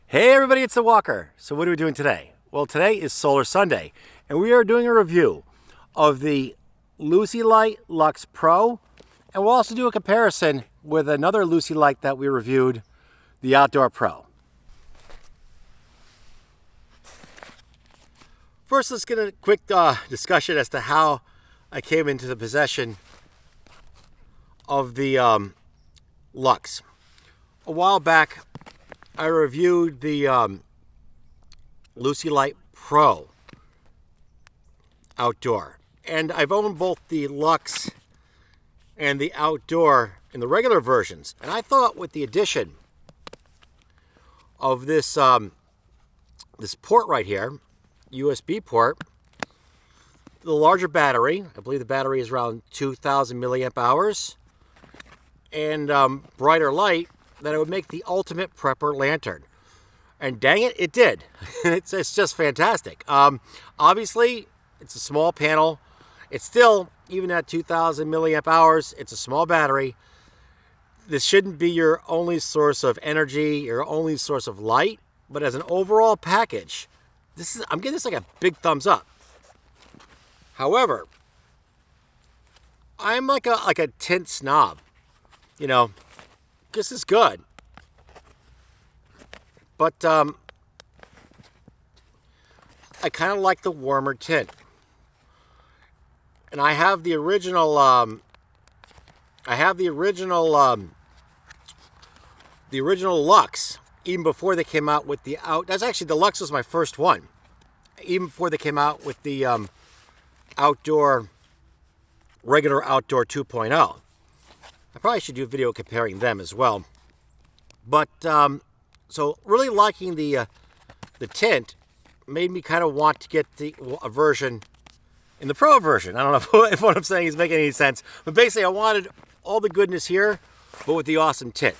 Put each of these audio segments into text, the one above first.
Hey everybody, it's the Walker. So what are we doing today? Well, today is Solar Sunday, and we are doing a review of the Luci Light Lux Pro, and we'll also do a comparison with another Luci Light that we reviewed, the Outdoor Pro. First, let's get a quick discussion as to how I came into the possession of the Lux. A while back, I reviewed the Luci Light Pro Outdoor, and I've owned both the Lux and the Outdoor in the regular versions. And I thought with the addition of this this port right here, USB port, the larger battery, I believe the battery is around 2,000 milliamp hours, and brighter light, that it would make the ultimate prepper lantern. And dang it, it did. It's just fantastic. Obviously, it's a small panel. It's still, even at 2,000 milliamp hours, it's a small battery. This shouldn't be your only source of energy, your only source of light, but as an overall package, I'm giving this like a big thumbs up. However, I'm like a tint snob. You know, this is good, but I kind of like the warmer tint. And I have the original the original Lux, even before they came out with the That's actually, the Lux was my first one, even before they came out with the regular Outdoor 2.0. I probably should do a video comparing them as well. But so really liking the tint made me kind of want to get a version in the Pro version. I don't know if what I'm saying is making any sense, but basically I wanted all the goodness here, but with the awesome tint.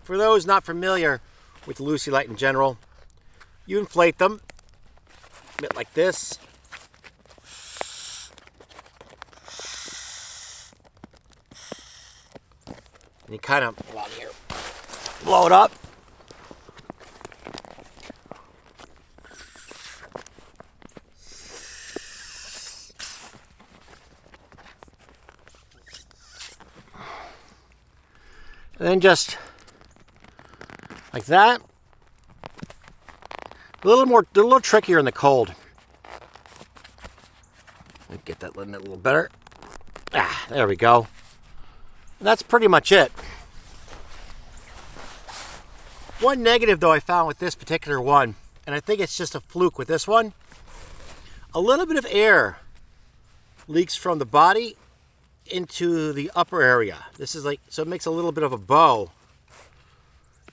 For those not familiar with Luci Light in general, you inflate them a bit like this. And you kind of blow it up. And then just like that. A little trickier in the cold. Let me get that lit a little better. There we go. And that's pretty much it. One negative though I found with this particular one, and I think it's just a fluke with this one, a little bit of air leaks from the body into the upper area. This is like, so it makes a little bit of a bow.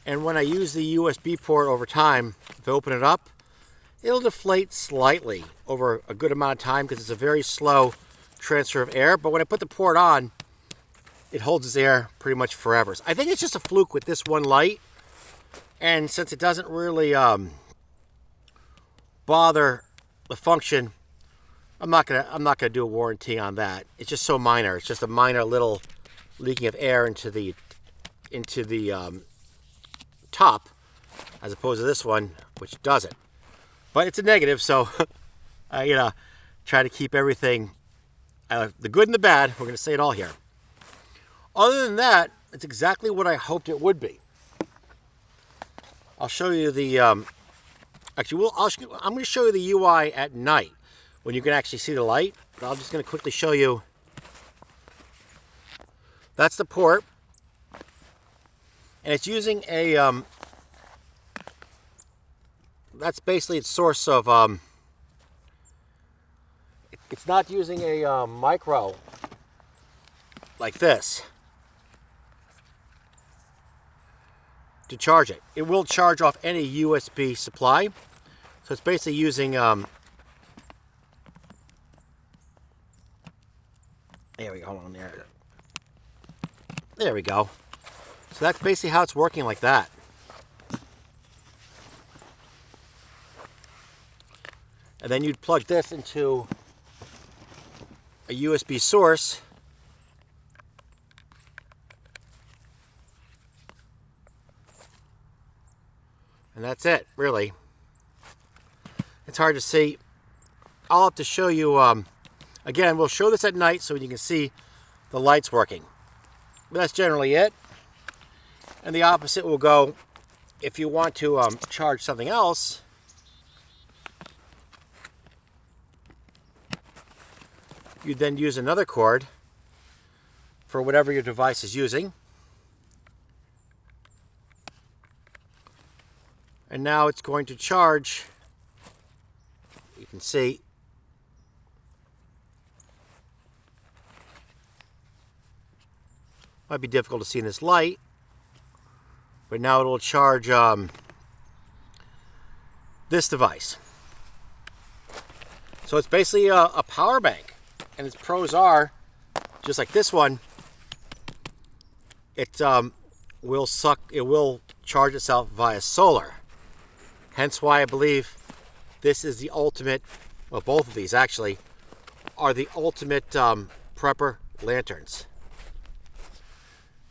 And when I use the USB port over time, if I open it up, it'll deflate slightly over a good amount of time because it's a very slow transfer of air. But when I put the port on, it holds its air pretty much forever. So I think it's just a fluke with this one light. And since it doesn't really bother the function, I'm not gonna do a warranty on that. It's just so minor. It's just a minor little leaking of air into the top, as opposed to this one, which doesn't. But it's a negative, so I try to keep everything, the good and the bad. We're gonna say it all here. Other than that, it's exactly what I hoped it would be. I'll show you the I'm going to show you the UI at night when you can actually see the light. But I'm just going to quickly show you. That's the port, and it's using a that's basically its source of it's not using a micro like this to charge it. It will charge off any USB supply. So it's basically using there we go, hold on there. There we go. So that's basically how it's working, like that. And then you'd plug this into a USB source that's it, really. It's hard to see. I'll have to show you, again, we'll show this at night so you can see the lights working. But that's generally it. And the opposite will go, if you want to charge something else, you then use another cord for whatever your device is using. And now it's going to charge. You can see might be difficult to see in this light, but now it will charge this device. So it's basically a power bank, and its pros are, just like this one, it will charge itself via solar. Hence why I believe this is the ultimate, well, both of these actually are the ultimate prepper lanterns.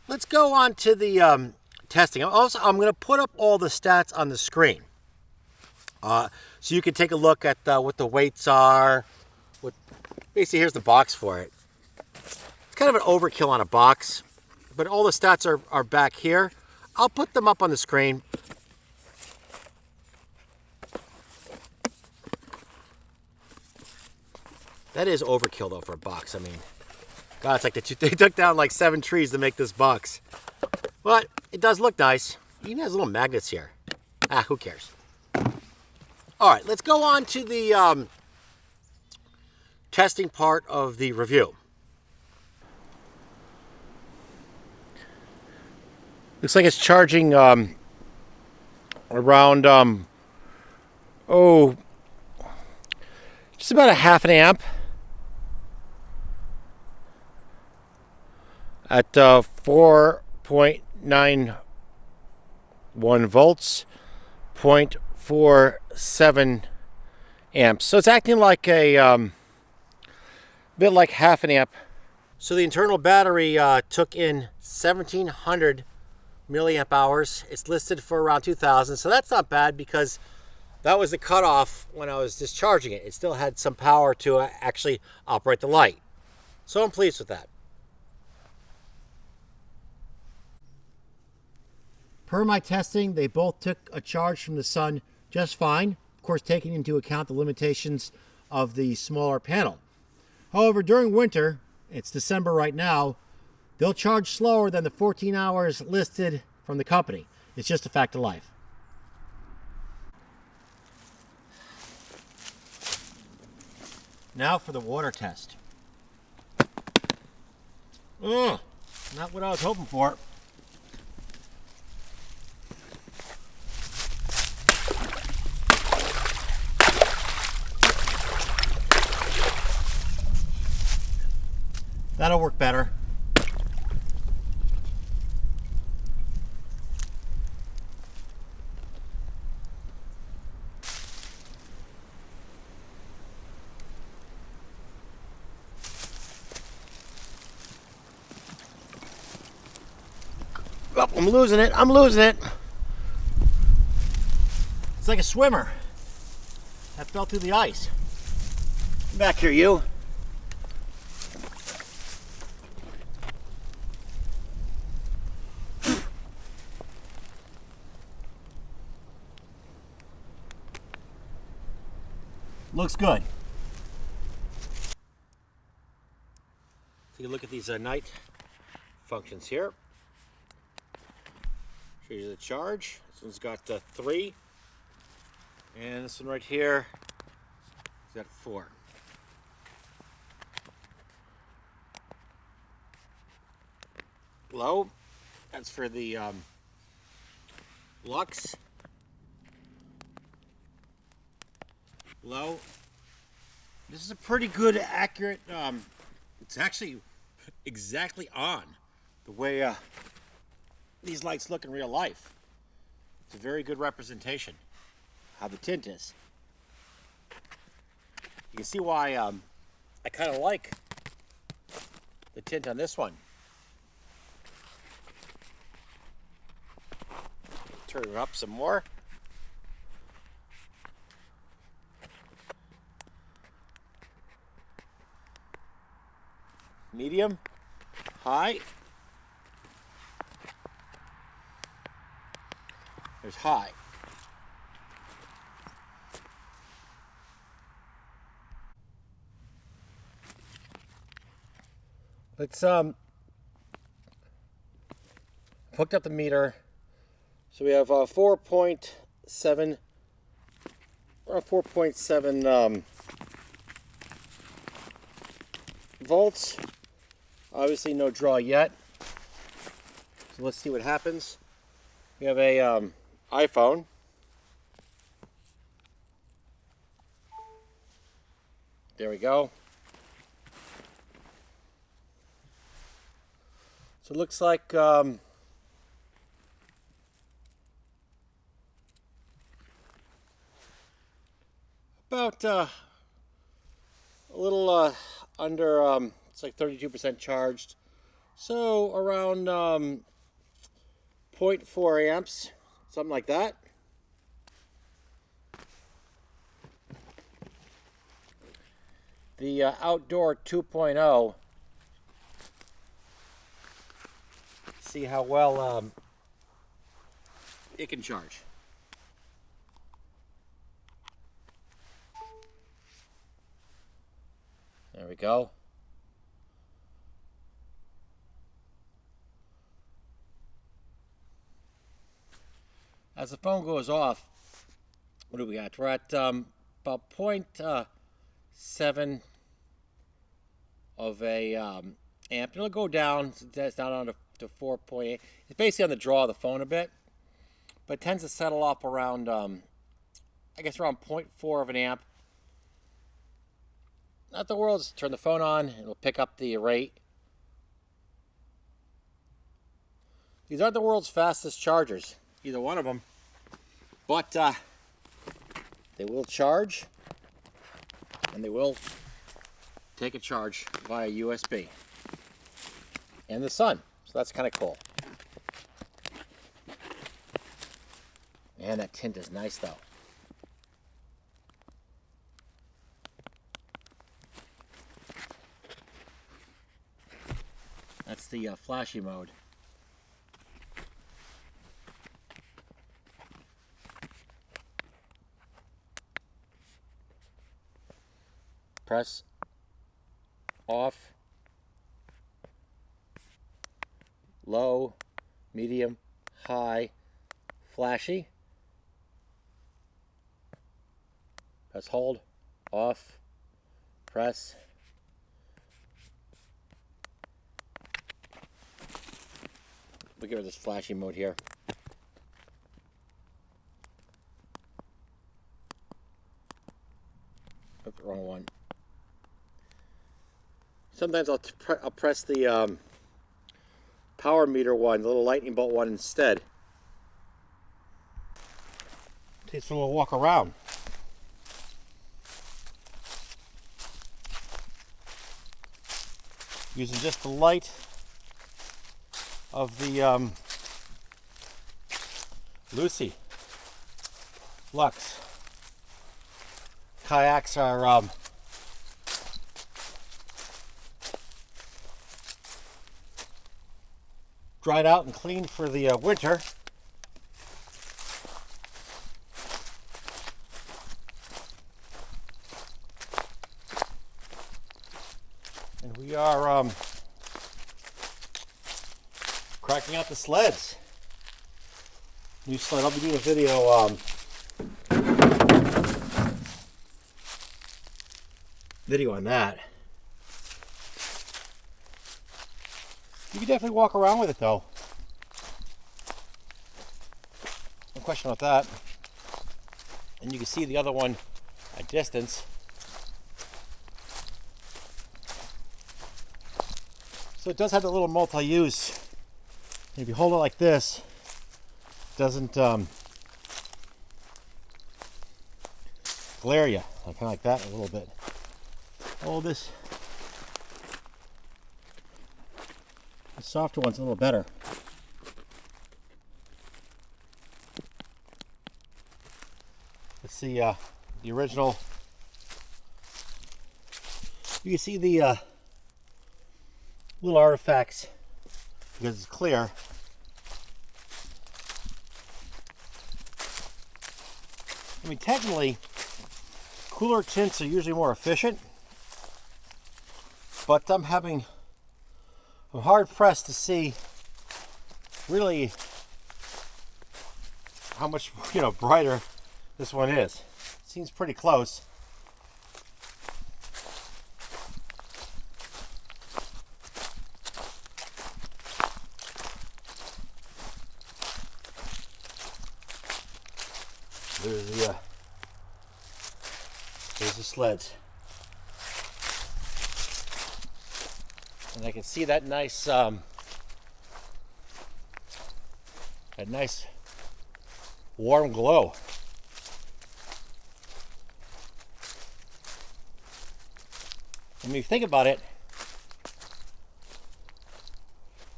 Let's go on to the testing. Also, I'm going to put up all the stats on the screen, so you can take a look at what the weights are. Basically, here's the box for it. It's kind of an overkill on a box, but all the stats are back here. I'll put them up on the screen. That is overkill, though, for a box. I mean, God, it's like they took down like 7 trees to make this box. But it does look nice. It even has little magnets here. Who cares? All right, let's go on to the testing part of the review. Looks like it's charging around, just about a half an amp. At 4.91 volts, 0.47 amps. So it's acting like a bit like half an amp. So the internal battery took in 1,700 milliamp hours. It's listed for around 2,000, so that's not bad because that was the cutoff when I was discharging it. It still had some power to actually operate the light. So I'm pleased with that. Per my testing, they both took a charge from the sun just fine, of course taking into account the limitations of the smaller panel. However, during winter, it's December right now, they'll charge slower than the 14 hours listed from the company. It's just a fact of life. Now for the water test. Not what I was hoping for. That'll work better. Oh, I'm losing it. I'm losing it. It's like a swimmer that fell through the ice. Come back here, you. Looks good. Take a look at these night functions here. Shows you the charge. This one's got 3, and this one right here has got 4. Low, that's for the lux. Low. This is a pretty good, accurate, it's actually exactly on the way these lights look in real life. It's a very good representation how the tint is. You can see why I kind of like the tint on this one. Turn it up some more. medium, high. There's high. Let's hooked up the meter. So we have 4.7 volts. Obviously no draw yet. So let's see what happens. We have a iPhone. There we go. So it looks like about a little under, it's like 32% charged. So around 0.4 amps, something like that. The outdoor 2.0, see how well it can charge. There we go. As the phone goes off, what do we got? We're at about 0.7 of a amp. It'll go down. That's down to 4.8. It's basically on the draw of the phone a bit, but it tends to settle off around, I guess, around 0.4 of an amp. Not the world's. Turn the phone on, it'll pick up the rate. These aren't the world's fastest chargers, either one of them, but they will charge, and they will take a charge via USB and the sun. So that's kind of cool. Man, that tint is nice though. That's the flashy mode. Press off, low, medium, high, flashy. Press hold, off, press. We'll give her this flashy mode here. Oops, wrong one. Sometimes I'll press the power meter one, the little lightning bolt one instead. Takes a little walk around. Using just the light of the Luci Lux. Kayaks are dried out and cleaned for the winter. And we are cracking out the sleds. New sled. I'll be doing a video on that. You can definitely walk around with it though. No question about that. And you can see the other one at distance. So it does have a little multi-use. If you hold it like this, it doesn't glare you. Kind of like that a little bit. Oh, this the softer one's a little better. Let's see the original. You can see the little artifacts because it's clear. I mean, technically, cooler tints are usually more efficient, but I'm hard pressed to see really how much, brighter this one is. Seems pretty close. There's the sleds. And I can see that nice warm glow. I mean, think about it.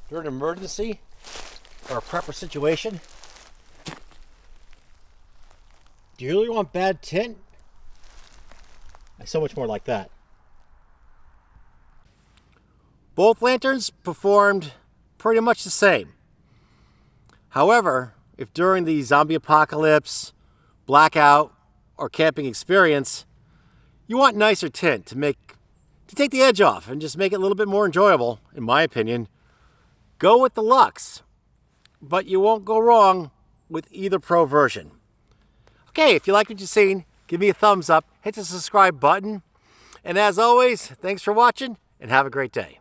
During an emergency or a prepper situation, do you really want bad tint? So much more like that. Both lanterns performed pretty much the same. However, if during the zombie apocalypse, blackout, or camping experience, you want nicer tint to take the edge off and just make it a little bit more enjoyable, in my opinion, go with the Luxe. But you won't go wrong with either Pro version. Okay, if you like what you've seen, give me a thumbs up, hit the subscribe button, and as always, thanks for watching and have a great day.